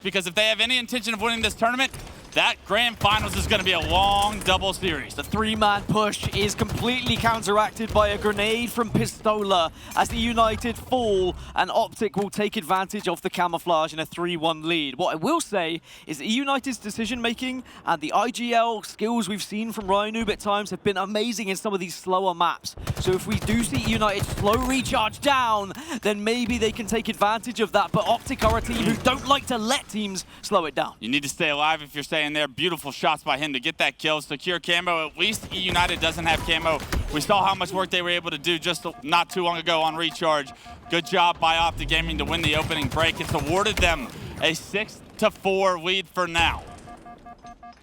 because if they have any intention of winning this tournament, that grand finals is going to be a long double series. The three-man push is completely counteracted by a grenade from Pistola as the eUnited fall, and OpTic will take advantage of the camouflage in a 3-1 lead. What I will say is that eUnited's decision-making and the IGL skills we've seen from Ryanoob at times have been amazing in some of these slower maps. So if we do see eUnited slow recharge down, then maybe they can take advantage of that. But OpTic are a team who don't like to let teams slow it down. You need to stay alive if you're staying there. Beautiful shots by him to get that kill, secure camo. At least eUnited doesn't have camo. We saw how much work they were able to do just not too long ago on recharge. Good job by OpTic Gaming to win the opening break. It's awarded them a 6-4 lead for now.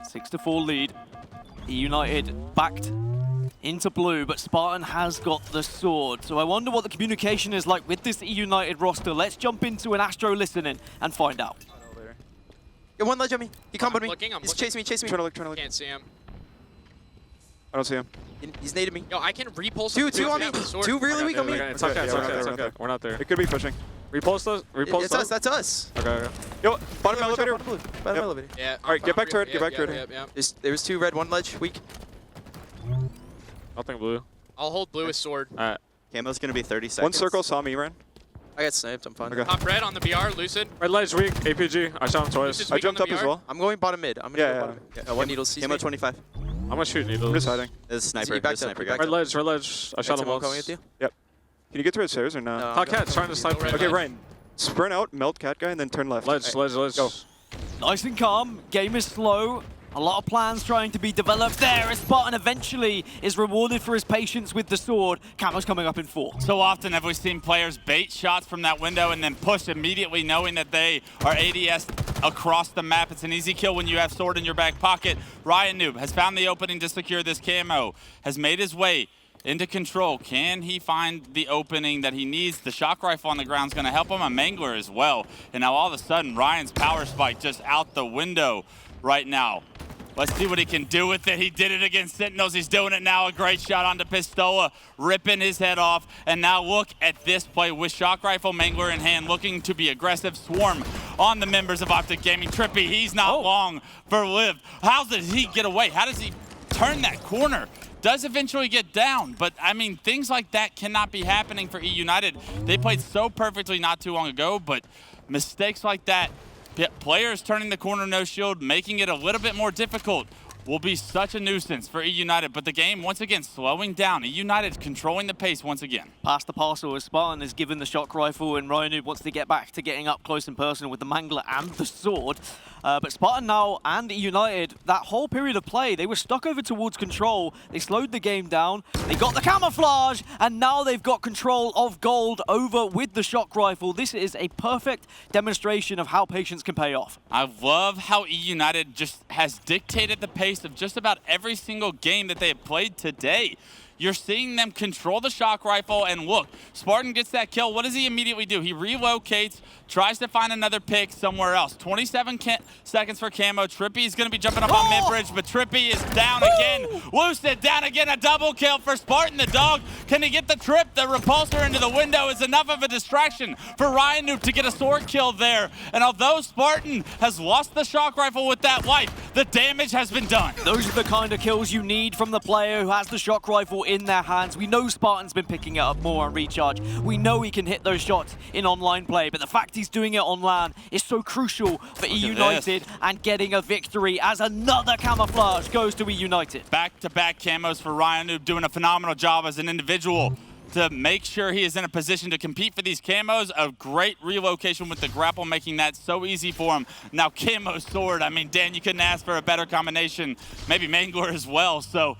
6-4 lead. eUnited backed into blue, but Spartan has got the sword. So I wonder what the communication is like with this eUnited roster. Let's jump into an Astro listening and find out. Get one ledge on me. He comboed me. I'm He's looking. chasing me. Trying to look. Can't see him. I don't see him. He's naded me. Yo, I can repulse. Two on me. Two really weak on me. It's okay, it's okay. We're not there. It could be pushing. Repulse those. It's us. That's us. Okay. Yo, bottom elevator. Bottom elevator. Yeah. All right, get back to it. Get back to it. There's two red, one ledge, weak. Nothing blue. I'll hold blue with sword. All right. Camo's gonna be 30 seconds. One circle saw me, Ren. I got sniped. I'm fine. Okay. Top red on the BR, Lucid. Red ledge weak. APG. I shot him twice. Lucid's I weak jumped on up the as BR. well. I'm going bottom mid. I'm gonna go bottom mid. One needle sees Camo me. 25. I'm gonna shoot needles. I'm just hiding. There's a sniper. he backed There's a up, sniper he guy. backed Red ledge, red ledge. I shot him Coming once. at you. Yep. Can you get through the stairs or no? No. Hot cat's trying to snipe. Red Okay, ledge. Ryan. Sprint out, melt cat guy, and then turn left. Ledge, ledge. Go. Nice and calm. Game is slow. A lot of plans trying to be developed there as Spartan eventually is rewarded for his patience with the sword. Camo's coming up in 4. So often have we seen players bait shots from that window and then push immediately knowing that they are ADS across the map. It's an easy kill when you have sword in your back pocket. Ryanoob has found the opening to secure this camo, has made his way into control. Can he find the opening that he needs? The shock rifle on the ground is going to help him, a mangler as well. And now all of a sudden, Ryan's power spike just out the window right now. Let's see what he can do with it. He did it against Sentinels. He's doing it now. A great shot onto Pistola, ripping his head off. And now look at this play with shock rifle, mangler in hand, looking to be aggressive. Swarm on the members of OpTic Gaming. Trippy, he's not long for live. How does he get away? How does he turn that corner? Does eventually get down, but I mean, things like that cannot be happening for eUnited. They played so perfectly not too long ago, but mistakes like that, players turning the corner no shield, making it a little bit more difficult, will be such a nuisance for eUnited. But the game, once again, slowing down. eUnited controlling the pace once again. Pass the parcel as Spartan is given the shock rifle, and Ryanoob wants to get back to getting up close and personal with the mangler and the sword. But Spartan now and eUnited, that whole period of play, they were stuck over towards control. They slowed the game down. They got the camouflage, and now they've got control of gold over with the shock rifle. This is a perfect demonstration of how patience can pay off. I love how eUnited just has dictated the pace of just about every single game that they have played today. You're seeing them control the shock rifle, and look, Spartan gets that kill. What does he immediately do? He relocates, tries to find another pick somewhere else. 27 seconds for camo. Trippy's going to be jumping up on mid-bridge, but Trippy is down again. Lucid down again, a double kill for Spartan the dog. Can he get the trip? The repulsor into the window is enough of a distraction for Ryanoob to get a sword kill there. And although Spartan has lost the shock rifle with that life, the damage has been done. Those are the kind of kills you need from the player who has the shock rifle in their hands. We know Spartan's been picking it up more on recharge. We know he can hit those shots in online play, but the fact he's doing it on LAN is so crucial for eUnited and getting a victory as another camouflage goes to eUnited. Back-to-back camos for Ryanoob, doing a phenomenal job as an individual to make sure he is in a position to compete for these camos. A great relocation with the grapple, making that so easy for him. Now camo sword, I mean, Dan, you couldn't ask for a better combination. Maybe mangler as well. So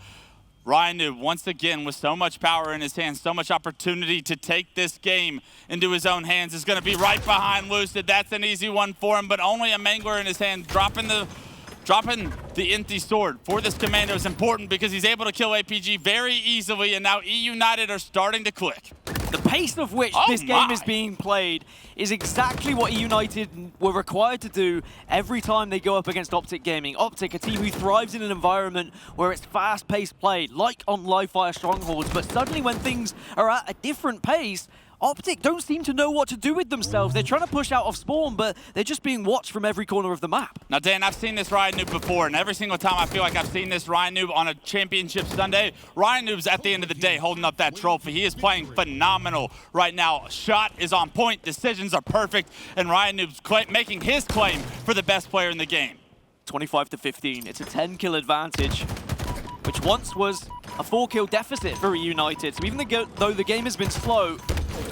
Ryanoob, once again, with so much power in his hands, so much opportunity to take this game into his own hands, is going to be right behind Lucid. That's an easy one for him, but only a mangler in his hand, dropping the empty sword for this commando is important because he's able to kill APG very easily, and now eUnited are starting to click. The pace of which this game is being played is exactly what eUnited were required to do every time they go up against OpTic Gaming. OpTic, a team who thrives in an environment where it's fast-paced play, like on Live Fire Strongholds, but suddenly when things are at a different pace, OpTic don't seem to know what to do with themselves. They're trying to push out of spawn, but they're just being watched from every corner of the map. Now, Dan, I've seen this Ryan Noob before, and every single time I feel like I've seen this Ryan Noob on a championship Sunday, Ryan Noob's at the end of the day holding up that trophy. He is playing phenomenal right now. Shot is on point, decisions are perfect, and Ryan Noob's making his claim for the best player in the game. 25-15. It's a 10-kill advantage, which once was a 4-kill deficit for eUnited. So even though the game has been slow,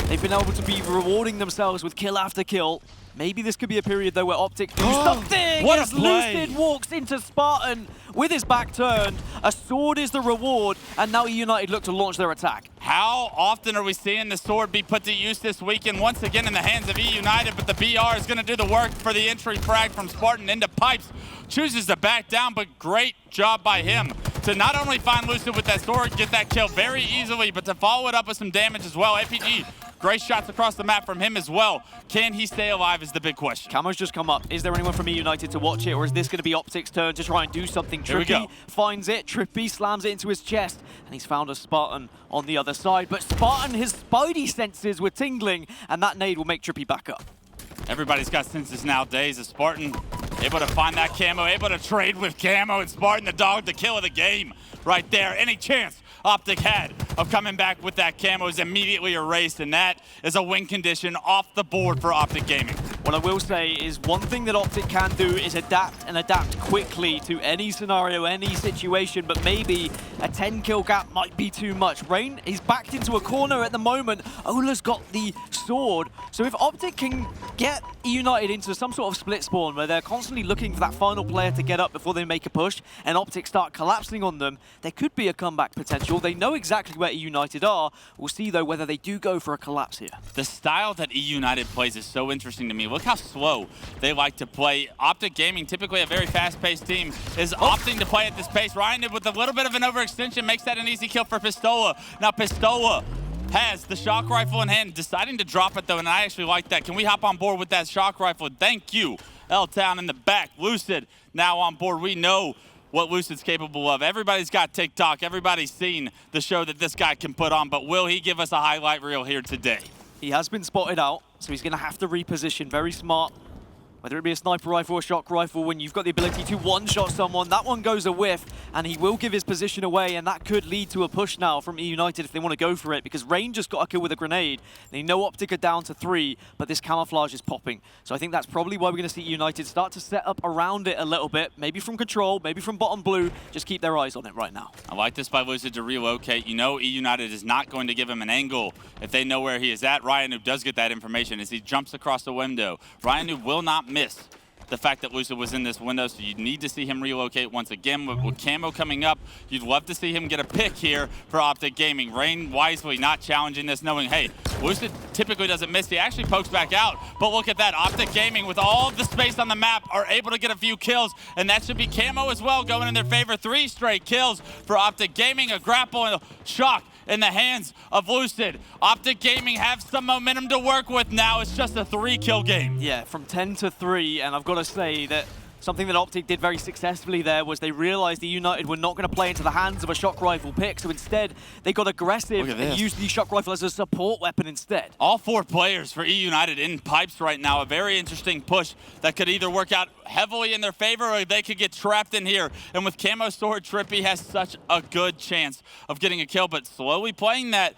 they've been able to be rewarding themselves with kill after kill. Maybe this could be a period, though, where OpTic do something what a as play. Lucid walks into Spartan with his back turned. A sword is the reward, and now eUnited look to launch their attack. How often are we seeing the sword be put to use this weekend? Once again in the hands of eUnited, but the BR is going to do the work for the entry frag from Spartan into Pipes. Chooses to back down, but great job by him to not only find Lucid with that sword, get that kill very easily, but to follow it up with some damage as well. APG, great shots across the map from him as well. Can he stay alive is the big question. Camo's just come up. Is there anyone from eUnited to watch it, or is this going to be OpTic's turn to try and do something? Here we go. Trippy finds it, Trippy slams it into his chest, and he's found a Spartan on the other side. But Spartan, his spidey senses were tingling, and that nade will make Trippy back up. Everybody's got senses nowadays. A Spartan able to find that camo, able to trade with camo, and Spartan the dog, the kill of the game right there. Any chance OpTic had of coming back with that camo is immediately erased, and that is a win condition off the board for OpTic Gaming. What I will say is one thing that OpTic can do is adapt and adapt quickly to any scenario, any situation, but maybe a 10-kill gap might be too much. Rain is backed into a corner at the moment. Ola's got the sword. So if OpTic can get eUnited into some sort of split spawn where they're constantly looking for that final player to get up before they make a push, and OpTic start collapsing on them, there could be a comeback potential. They know exactly where eUnited are. We'll see, though, whether they do go for a collapse here. The style that eUnited plays is so interesting to me. Look how slow they like to play. OpTic Gaming, typically a very fast-paced team, is opting to play at this pace. Ryan, with a little bit of an overextension, makes that an easy kill for Pistola. Now, Pistola has the shock rifle in hand, deciding to drop it, though, and I actually like that. Can we hop on board with that shock rifle? Thank you, L-Town in the back. Lucid now on board. We know what Lucid's capable of. Everybody's got TikTok. Everybody's seen the show that this guy can put on, but will he give us a highlight reel here today? He has been spotted out, so he's going to have to reposition. Very smart. Whether it be a sniper rifle or shock rifle, when you've got the ability to one-shot someone, that one goes a whiff, and he will give his position away, and that could lead to a push now from eUnited if they want to go for it, because Rain just got a kill with a grenade. They know OpTic are down to 3, but this camouflage is popping. So I think that's probably why we're going to see eUnited start to set up around it a little bit, maybe from control, maybe from bottom blue. Just keep their eyes on it right now. I like this by Lucid to relocate. You know eUnited is not going to give him an angle if they know where he is at. Ryan Noob does get that information as he jumps across the window. Ryan Noob will not miss the fact that Lucid was in this window, so you need to see him relocate once again. With camo coming up, you'd love to see him get a pick here for OpTic Gaming. Rain wisely not challenging this, knowing, hey, Lucid typically doesn't miss. He actually pokes back out, but look at that. OpTic Gaming, with all of the space on the map, are able to get a few kills, and that should be camo as well, going in their favor. 3 straight kills for OpTic Gaming. A grapple and a shock in the hands of Lucid. OpTic Gaming have some momentum to work with now. It's just a 3-kill game. Yeah, from 10 to 3, and I've got to say that something that OpTic did very successfully there was they realized the eUnited were not going to play into the hands of a shock rifle pick, so instead they got aggressive and used the shock rifle as a support weapon instead. All 4 players for eUnited in Pipes right now. A very interesting push that could either work out heavily in their favor or they could get trapped in here. And with camo sword, Trippy has such a good chance of getting a kill, but slowly playing that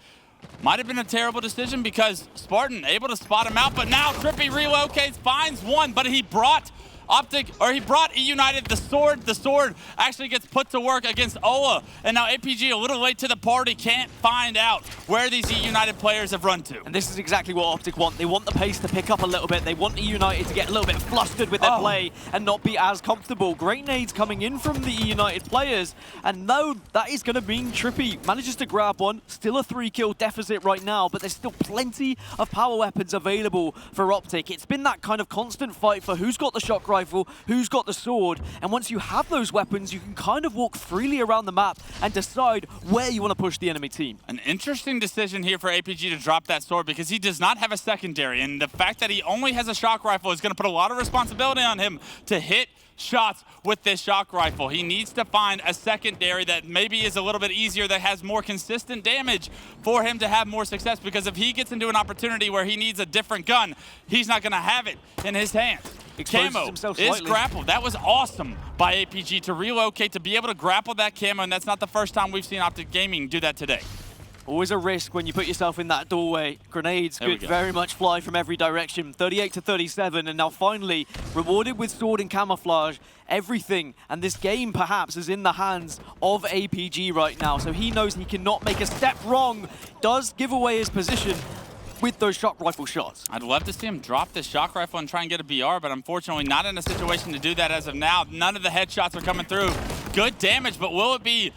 might have been a terrible decision because Spartan able to spot him out, but now Trippy relocates, finds one, but he brought eUnited the sword. The sword actually gets put to work against Ola. And now APG, a little late to the party, can't find out where these eUnited players have run to. And this is exactly what OpTic want. They want the pace to pick up a little bit. They want eUnited to get a little bit flustered with their play and not be as comfortable. Great nades coming in from the eUnited players. And no, that is going to mean Trippy manages to grab one. Still a 3-kill deficit right now, but there's still plenty of power weapons available for OpTic. It's been that kind of constant fight for who's got the shock rifle, who's got the sword, and once you have those weapons, you can kind of walk freely around the map and decide where you want to push the enemy team. An interesting decision here for APG to drop that sword because he does not have a secondary, and the fact that he only has a shock rifle is going to put a lot of responsibility on him to hit shots with this shock rifle. He needs to find a secondary that maybe is a little bit easier, that has more consistent damage for him to have more success, because if he gets into an opportunity where he needs a different gun, he's not going to have it in his hands. Camo is grappled. That was awesome by APG to relocate, to be able to grapple that camo, and that's not the first time we've seen OpTic Gaming do that today. Always a risk when you put yourself in that doorway. Grenades could very much fly from every direction. 38 to 37, and now finally rewarded with sword and camouflage. Everything, and this game perhaps is in the hands of APG right now, so he knows he cannot make a step wrong. Does give away his position with those shock rifle shots. I'd love to see him drop this shock rifle and try and get a BR, but unfortunately not in a situation to do that as of now. None of the headshots are coming through. Good damage, but will it be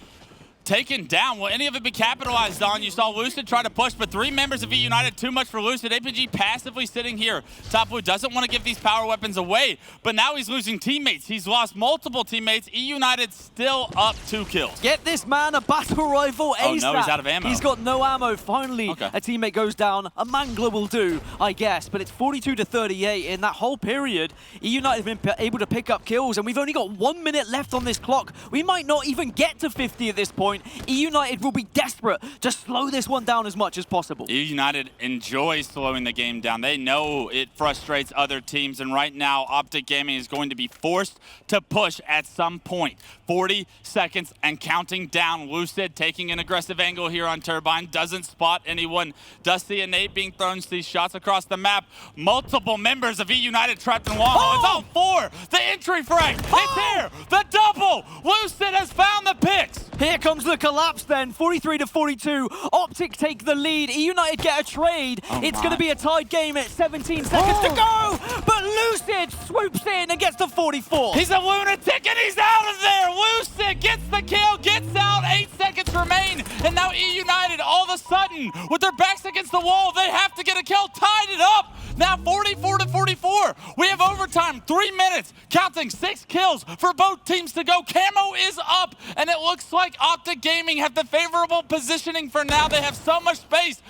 taken down? Will any of it be capitalized on? You saw Lucid try to push, but 3 members of eUnited, too much for Lucid. APG passively sitting here. Top Blue doesn't want to give these power weapons away, but now he's losing teammates. He's lost multiple teammates. eUnited still up 2 kills. Get this man a battle rifle ASAP. Oh no, he's out of ammo. He's got no ammo. Finally, a teammate goes down. A Mangler will do, I guess, but it's 42 to 38. In that whole period, eUnited have been able to pick up kills, and we've only got 1 minute left on this clock. We might not even get to 50 at this point. eUnited will be desperate to slow this one down as much as possible. eUnited enjoys slowing the game down. They know it frustrates other teams, and right now OpTic Gaming is going to be forced to push at some point. 40 seconds and counting down. Lucid taking an aggressive angle here on Turbine. Doesn't spot anyone. Does see a nade being thrown. Sees shots across the map. Multiple members of eUnited trapped in long haul. It's all 4. The entry frag. It's here. The double. Lucid has found the picks. Here comes the collapse then. 43 to 42. OpTic take the lead. eUnited get a trade. It's going to be a tied game at 17 seconds to go. But Lucid swoops in and gets to 44. He's a lunatic and he's out of there. Lucid gets the kill, gets out. 8 seconds remain. And now eUnited, all of a sudden, with their backs against the wall, they have to get a kill. Tied it up. Now 44 to 44. We have overtime. 3 minutes. Counting 6 kills for both teams to go. Camo is up. And it looks like OpTic Gaming have the favorable positioning for now. They have so much space.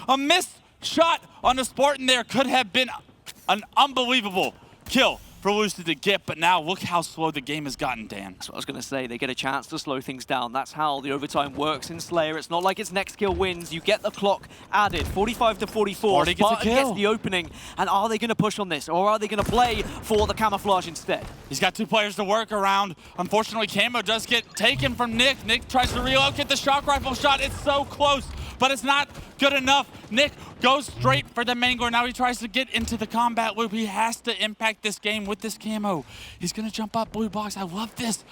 A missed shot on the Spartan there could have been an unbelievable kill for Lucid to get, but now look how slow the game has gotten, Dan. That's what I was going to say. They get a chance to slow things down. That's how the overtime works in Slayer. It's not like it's next kill wins. You get the clock added. 45 to 44. Spartan gets the opening. And are they going to push on this, or are they going to play for the camouflage instead? He's got 2 players to work around. Unfortunately, Camo does get taken from Nick. Nick tries to relocate the shock rifle shot. It's so close, but it's not good enough. Nick goes straight for the Mangler. Now he tries to get into the combat loop. He has to impact this game with this camo. He's going to jump up blue box. I love this.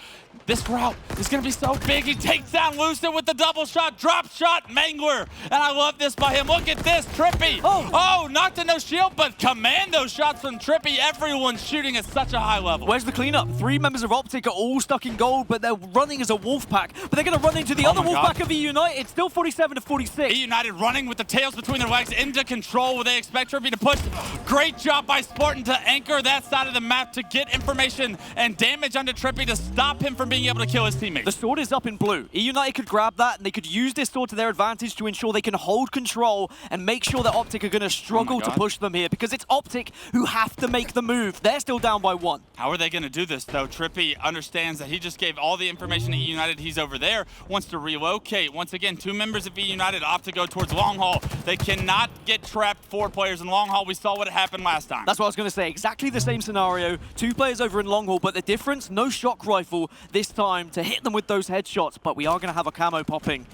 This route is going to be so big. He takes down Lucid with the double shot, drop shot, Mangler. And I love this by him. Look at this, Trippy. Oh, knocked to no shield, but commando shots from Trippy. Everyone's shooting at such a high level. Where's the cleanup? 3 members of OpTic are all stuck in gold, but they're running as a wolf pack. But they're going to run into the other wolf pack of eUnited. It's still 47 to 46. eUnited running with the tails between their legs into control where they expect Trippy to push. Great job by Spartan to anchor that side of the map to get information and damage onto Trippy to stop him from being able to kill his teammates. The sword is up in blue. eUnited could grab that, and they could use this sword to their advantage to ensure they can hold control and make sure that OpTic are going to struggle to push them here, because it's OpTic who have to make the move. They're still down by 1. How are they going to do this, though? Trippy understands that he just gave all the information to eUnited. He's over there, wants to relocate. Once again, 2 members of eUnited opt to go towards long haul. They cannot get trapped 4 players in long haul. We saw what happened last time. That's what I was going to say. Exactly the same scenario. 2 players over in long haul, but the difference, no shock rifle this time to hit them with those headshots, but we are going to have a camo popping.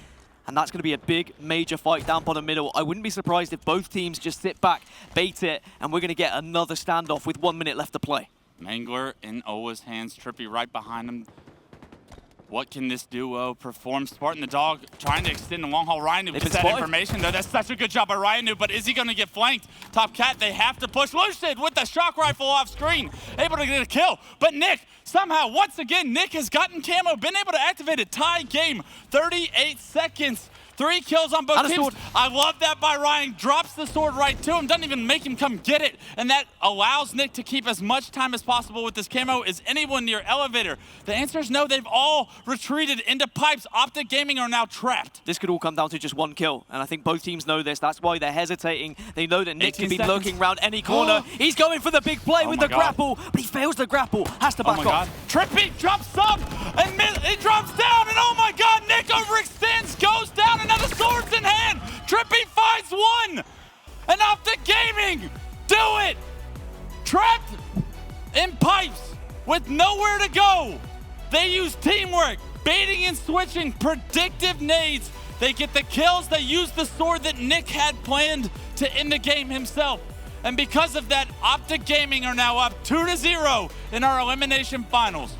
And that's going to be a big, major fight down bottom middle. I wouldn't be surprised if both teams just sit back, bait it, and we're going to get another standoff with 1 minute left to play. Mangler in Owa's hands, Trippy right behind him. What can this duo perform? Spartan the dog trying to extend the long haul. Ryan gets that information, though. That's such a good job by Ryan, but is he going to get flanked? Top Cat, they have to push. Lucid with the shock rifle off screen, able to get a kill. But Nick, somehow, once again, Nick has gotten camo, been able to activate a tie game. 38 seconds. 3 kills on both And a teams. sword. I love that by Ryan. Drops the sword right to him. Doesn't even make him come get it. And that allows Nick to keep as much time as possible with this camo. Is anyone near elevator? The answer is no. They've all retreated into pipes. OpTic Gaming are now trapped. This could all come down to just 1 kill, and I think both teams know this. That's why they're hesitating. They know that Nick 18 can be seconds. lurking around any corner. He's going for the big play Oh with my the God. grapple, but he fails the grapple. Has to Oh back my off. God. Trippy drops up, and he drops down, and oh my God, Nick overextends, goes down, another sword's in hand. Trippy finds 1, and OpTic Gaming do it. Trapped in pipes with nowhere to go. They use teamwork, baiting and switching, predictive nades. They get the kills, they use the sword that Nick had planned to end the game himself. And because of that, OpTic Gaming are now up 2-0 in our elimination finals.